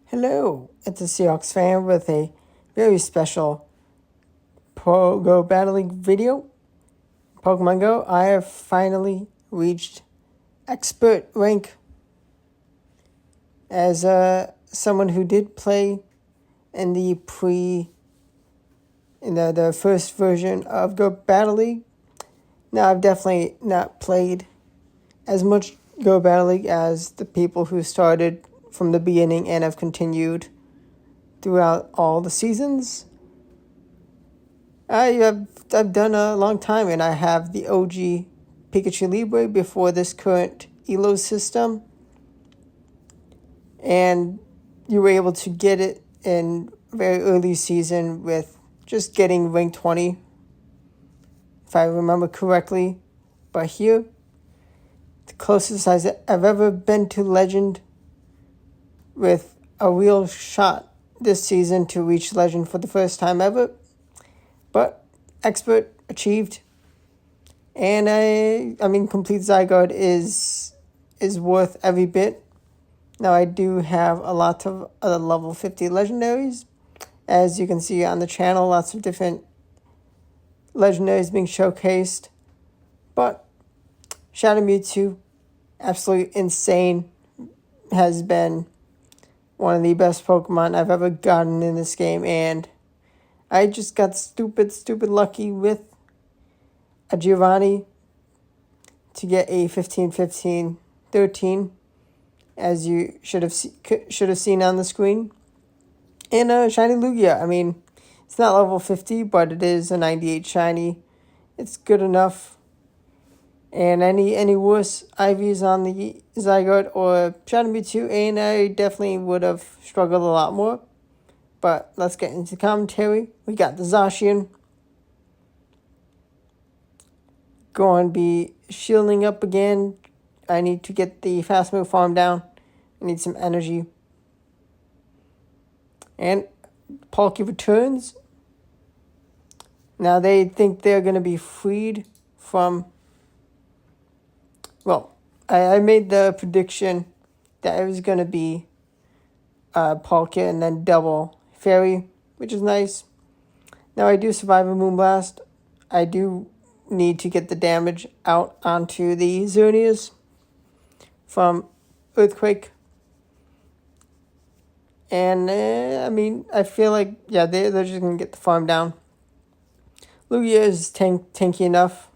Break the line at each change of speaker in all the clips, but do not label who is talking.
Hello, it's a SeahawksFan with a very special Go Battling video. Pokemon Go, I have finally reached expert rank as someone who did play in the the first version of Go Battle League. Now, I've definitely not played as much Go Battle League as the people who started from the beginning and have continued throughout all the seasons. I've done a long time, and I have the OG Pikachu Libre before this current ELO system. And you were able to get it in very early season with just getting rank 20, if I remember correctly. But here, the closest I've ever been to Legend with a real shot this season to reach Legend for the first time ever. But expert achieved. And I mean, complete Zygarde is worth every bit. Now, I do have a lot of other level 50 legendaries. As you can see on the channel, lots of different legendaries being showcased. But Shadow Mewtwo, absolutely insane, has been one of the best Pokemon I've ever gotten in this game. And I just got stupid lucky with a Giovanni to get a 15-15-13, as you should have seen on the screen. And a shiny Lugia. I mean, it's not level 50, but it is a 98 shiny. It's good enough. And any worse IVs on the Zygarde or Shadow Mewtwo, and I definitely would have struggled a lot more. But let's get into commentary. We got the Zacian going to be shielding up again. I need to get the fast move farm down. I need some energy. And Palkia returns. Now they think they're going to be freed from... Well, I made the prediction that it was going to be Palkia and then double Fairy, which is nice. Now I do survive a Moonblast. I do need to get the damage out onto the Xerneas from Earthquake. And, I mean, I feel like, yeah, they're just going to get the farm down. Lugia is tanky enough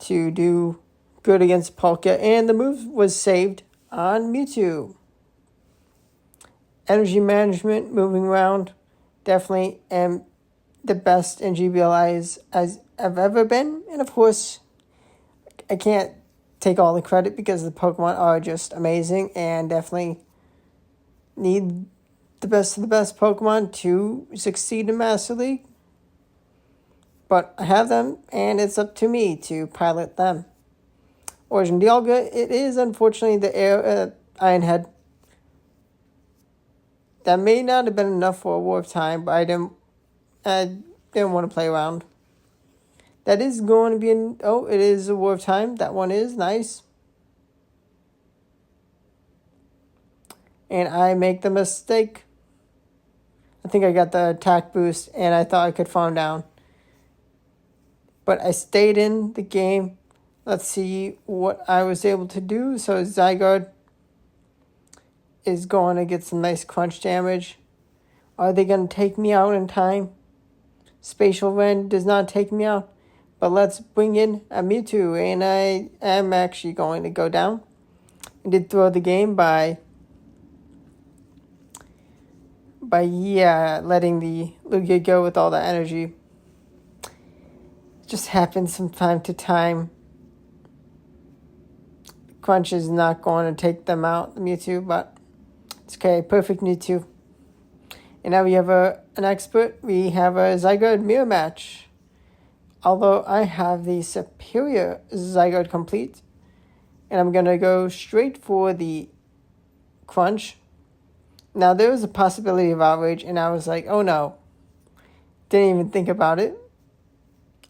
to do good against Palkia, and the move was saved on Mewtwo. Energy management, moving around, definitely am the best in GBLIs as I've ever been. And of course, I can't take all the credit because the Pokemon are just amazing and definitely need the best of the best Pokemon to succeed in Master League. But I have them, and it's up to me to pilot them. Origin Dialga, it is unfortunately the Iron Head. That may not have been enough for a War of Time, but I didn't want to play around. That is going to be it is a War of Time. That one is nice. And I make the mistake. I think I got the attack boost, and I thought I could farm down. But I stayed in the game. Let's see what I was able to do. So Zygarde is going to get some nice crunch damage. Are they going to take me out in time? Spatial Rend does not take me out. But let's bring in a Mewtwo, and I am actually going to go down. I did throw the game by letting the Lugia go with all that energy. It just happens from time to time. Crunch is not going to take them out, the Mewtwo, but it's okay. Perfect Mewtwo. And now we have an expert. We have a Zygarde mirror match. Although I have the superior Zygarde complete. And I'm going to go straight for the Crunch. Now, there was a possibility of Outrage, and I was like, oh no. Didn't even think about it.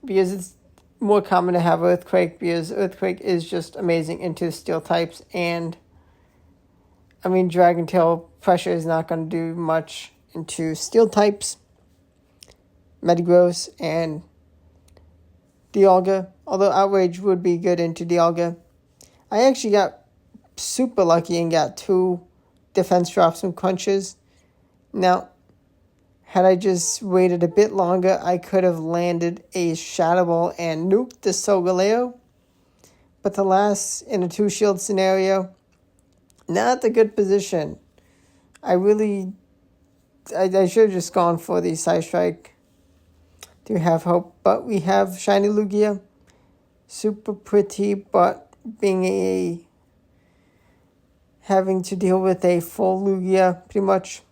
Because it's more common to have Earthquake, because Earthquake is just amazing into Steel types. And, I mean, Dragon Tail pressure is not going to do much into steel types, Metagross, and Dialga. Although Outrage would be good into Dialga. I actually got super lucky and got 2 defense drops from Crunches. Now, had I just waited a bit longer, I could have landed a Shadow Ball and nuked the Solgaleo. But the last in a 2-shield scenario, not a good position. I should have just gone for the Side Strike to have hope. But we have Shiny Lugia. Super pretty, but having to deal with a full Lugia, pretty much.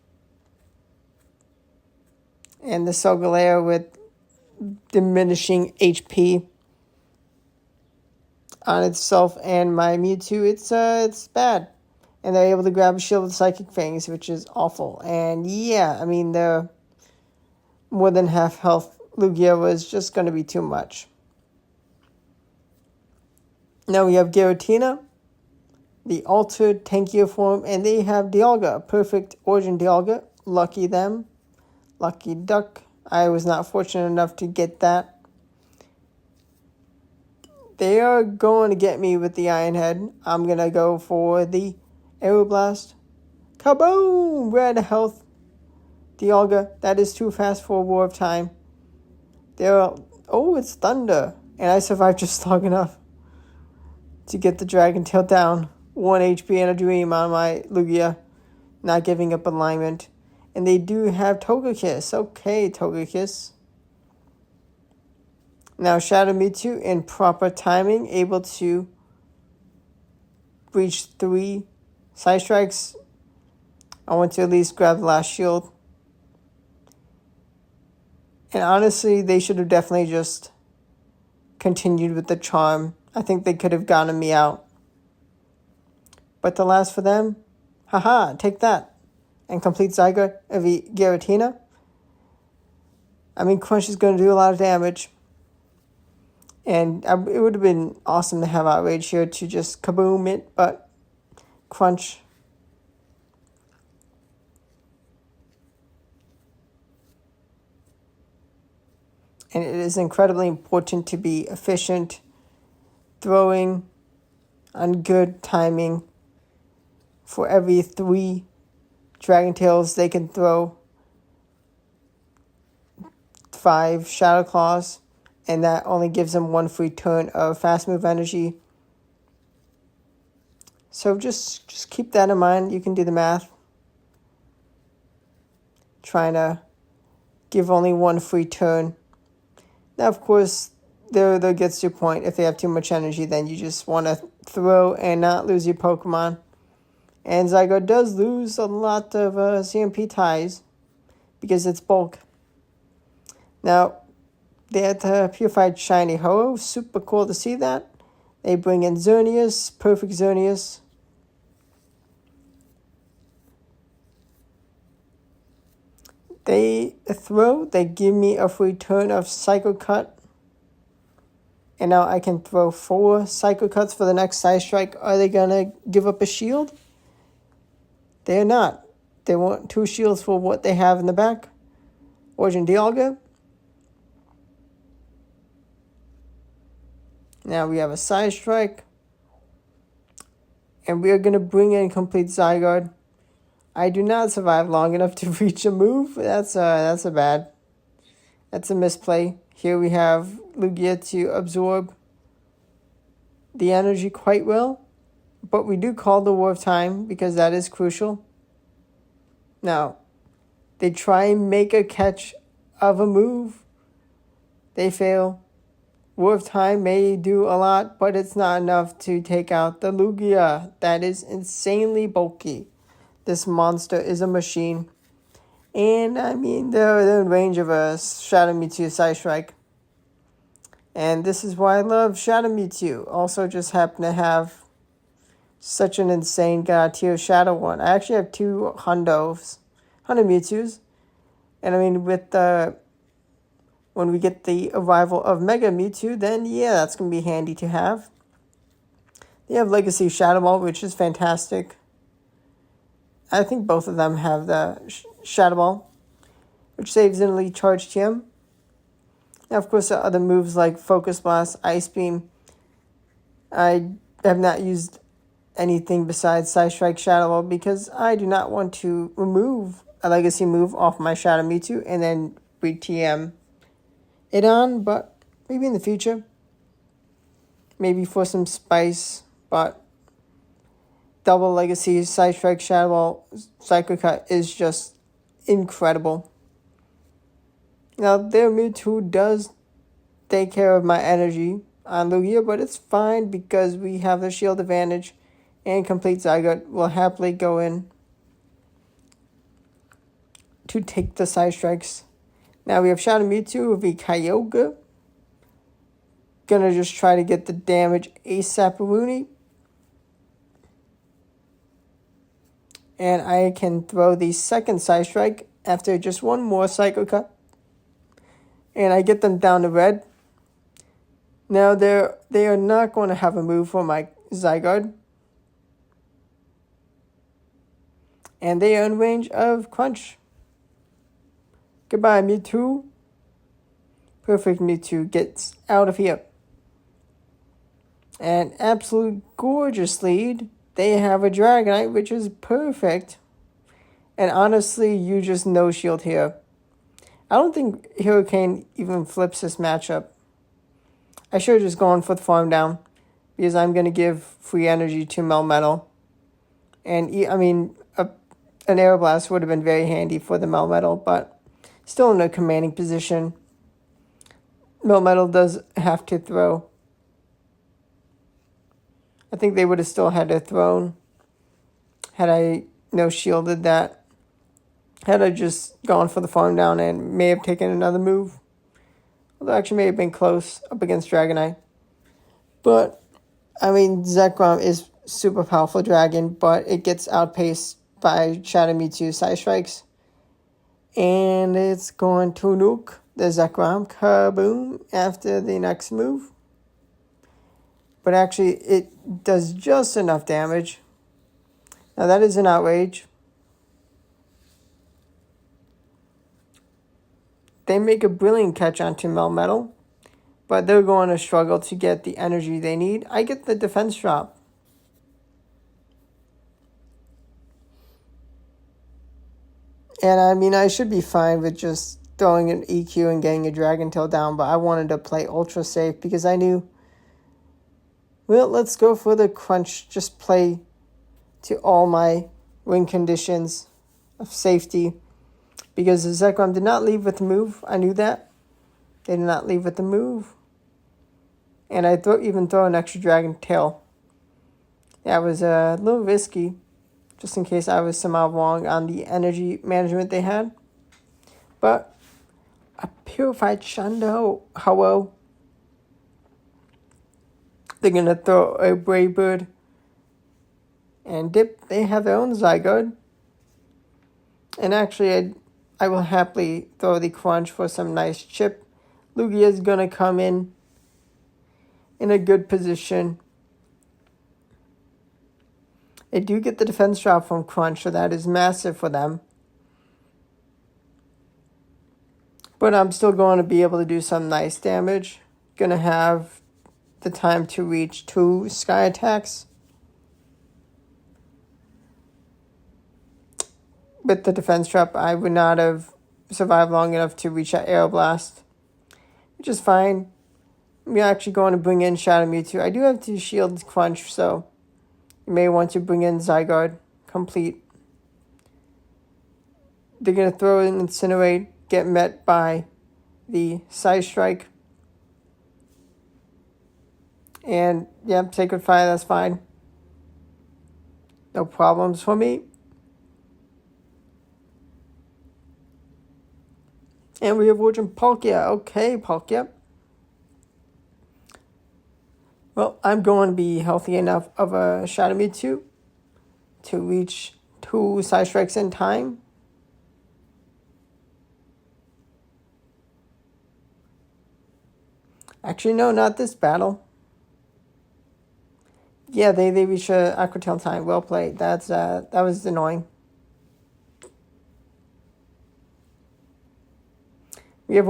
And the Solgaleo with diminishing HP on itself and my Mewtwo, it's bad. And they're able to grab a shield with Psychic Fangs, which is awful. And yeah, I mean, the more than half health Lugia was just going to be too much. Now we have Giratina, the altered tankier form, and they have Dialga, perfect origin Dialga. Lucky them. Lucky duck. I was not fortunate enough to get that. They are going to get me with the Iron Head. I'm going to go for the Aeroblast. Kaboom! Red health. Dialga. That is too fast for a War of Time. It's Thunder. And I survived just long enough to get the Dragon Tail down. 1 HP and a Dream on my Lugia. Not giving up alignment. And they do have Togekiss. Okay, Togekiss. Now, Shadow Mewtwo in proper timing, able to reach 3 Side Strikes. I want to at least grab the last shield. And honestly, they should have definitely just continued with the charm. I think they could have gotten me out. But the last for them, haha, take that. And complete Zygarde of Giratina. I mean, Crunch is going to do a lot of damage. And it would have been awesome to have Outrage here to just kaboom it, but Crunch. And it is incredibly important to be efficient, throwing on good timing. For every 3 Dragon Tails, they can throw 5 Shadow Claws, and that only gives them 1 free turn of fast move energy. So just keep that in mind. You can do the math. Trying to give only 1 free turn. Now, of course, there gets your point. If they have too much energy, then you just want to throw and not lose your Pokemon. And Zygarde does lose a lot of CMP ties because it's bulk. Now, they had the Purified Shiny Ho. Super cool to see that. They bring in Xerneas, perfect Xerneas. They give me a free turn of Psycho Cut. And now I can throw 4 Psycho Cuts for the next Side Strike. Are they going to give up a shield? They're not. They want 2 shields for what they have in the back. Origin Dialga. Now we have a Side Strike. And we are going to bring in complete Zygarde. I do not survive long enough to reach a move. That's a misplay. Here we have Lugia to absorb the energy quite well. But we do call the War of Time because that is crucial. Now, they try and make a catch of a move. They fail. War of Time may do a lot, but it's not enough to take out the Lugia. That is insanely bulky. This monster is a machine. And, I mean, they're in range of a Shadow Mewtwo Side Strike. And this is why I love Shadow Mewtwo. Also just happen to have such an insane tier Shadow one. I actually have 2 Hundo Mewtwo's. And I mean, with when we get the arrival of Mega Mewtwo, then yeah, that's going to be handy to have. They have Legacy Shadow Ball, which is fantastic. I think both of them have the Shadow Ball, which saves an elite charge TM. Now, of course, there are other moves like Focus Blast, Ice Beam. I have not used anything besides Side Strike Shadow Ball because I do not want to remove a legacy move off my Shadow Mewtwo and then re-TM it on, but maybe in the future. Maybe for some spice, but double legacy Side Strike Shadow Ball Psycho Cut is just incredible. Now, their Mewtwo does take care of my energy on Lugia, but it's fine because we have the shield advantage and complete Zygarde will happily go in to take the side strikes. Now we have Shadow Mewtwo with a Kyogre. Gonna just try to get the damage ASAP. And I can throw the second side strike after just one more Psycho Cut. And I get them down to red. Now they are not going to have a move for my Zygarde. And they are in range of Crunch. Goodbye, Mewtwo. Perfect Mewtwo gets out of here. An absolute gorgeous lead. They have a Dragonite, which is perfect. And honestly, you just no shield here. I don't think Hurricane even flips this matchup. I should have just gone for the farm down because I'm going to give free energy to Melmetal. And an Aeroblast would have been very handy for the Melmetal, but still in a commanding position. Melmetal does have to throw. I think they would have still had to thrown had I no shielded that. Had I just gone for the farm down and may have taken another move. Although actually may have been close up against Dragonite. But, Zekrom is super powerful dragon, but it gets outpaced by Shadow Mewtwo side strikes. And it's going to nuke the Zekrom kaboom after the next move. But actually, it does just enough damage. Now that is an outrage. They make a brilliant catch onto Melmetal, but they're going to struggle to get the energy they need. I get the defense drop. And I should be fine with just throwing an EQ and getting a Dragon Tail down, but I wanted to play ultra safe because I knew, well, let's go for the crunch. Just play to all my win conditions of safety. Because the Zekrom did not leave with the move. I knew that. They did not leave with the move. And I even throw an extra Dragon Tail. That was a little risky. Just in case I was somehow wrong on the energy management they had. But a Purified Shundo. Hello. They're going to throw a Brave Bird. And dip. They have their own Zygarde. And actually, I will happily throw the crunch for some nice chip. Lugia is going to come in a good position. They do get the defense drop from crunch, so that is massive for them. But I'm still going to be able to do some nice damage. Going to have the time to reach 2 sky attacks. With the defense trap, I would not have survived long enough to reach that Aeroblast. Which is fine. We're actually going to bring in Shadow Mewtwo. I do have to shield Crunch, so you may want to bring in Zygarde complete. They're going to throw in Incinerate, get met by the Side Strike. And, Sacred Fire, that's fine. No problems for me. And we have Origin Palkia. Okay, Palkia. Well, I'm going to be healthy enough of a Shadow Mewtwo to reach 2 side strikes in time. Actually, no, not this battle. Yeah, they reached Aqua Tail time. Well played. That was annoying. We have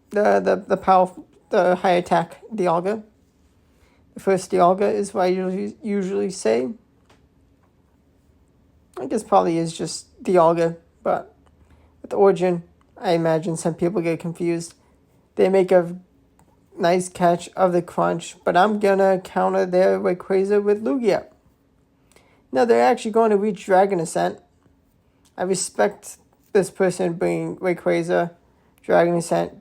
the high attack Dialga. The first Dialga is what I usually say. I guess probably is just Dialga, but with the origin, I imagine some people get confused. They make a nice catch of the crunch, but I'm gonna counter their Rayquaza with Lugia. Now they're actually going to reach Dragon Ascent. I respect this person bringing Rayquaza. Dragon Ascent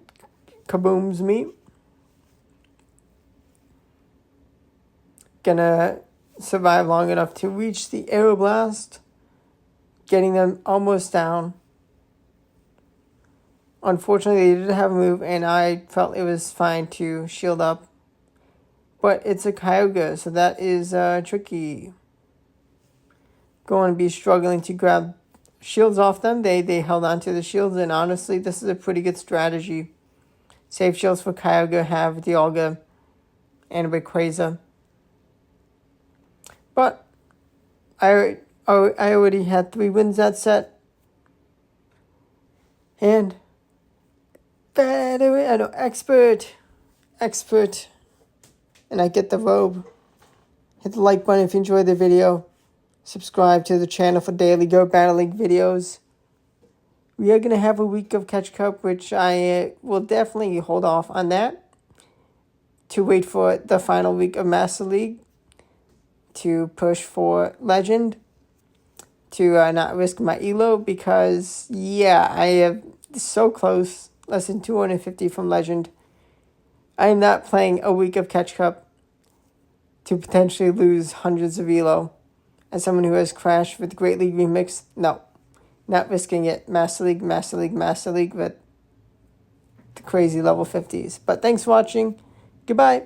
kabooms me. Gonna survive long enough to reach the Aeroblast, getting them almost down. Unfortunately, they didn't have a move, and I felt it was fine to shield up. But it's a Kyogre, so that is tricky. Going to be struggling to grab shields off them. They held on to the shields, and honestly, this is a pretty good strategy. Save shields for Kyogre, have Dialga, and Rayquaza. But I already had 3 wins that set. And I know, expert, and I get the robe. Hit the like button if you enjoyed the video. Subscribe to the channel for daily Go Battle League videos. We are going to have a week of Catch Cup, which I will definitely hold off on that to wait for the final week of Master League to push for Legend, to not risk my ELO, because, yeah, I am so close. Less than 250 from Legend. I am not playing a week of Catch Cup to potentially lose hundreds of ELO. As someone who has crashed with Great League Remix, no. Not risking it. Master League with the crazy level 50s. But thanks for watching. Goodbye.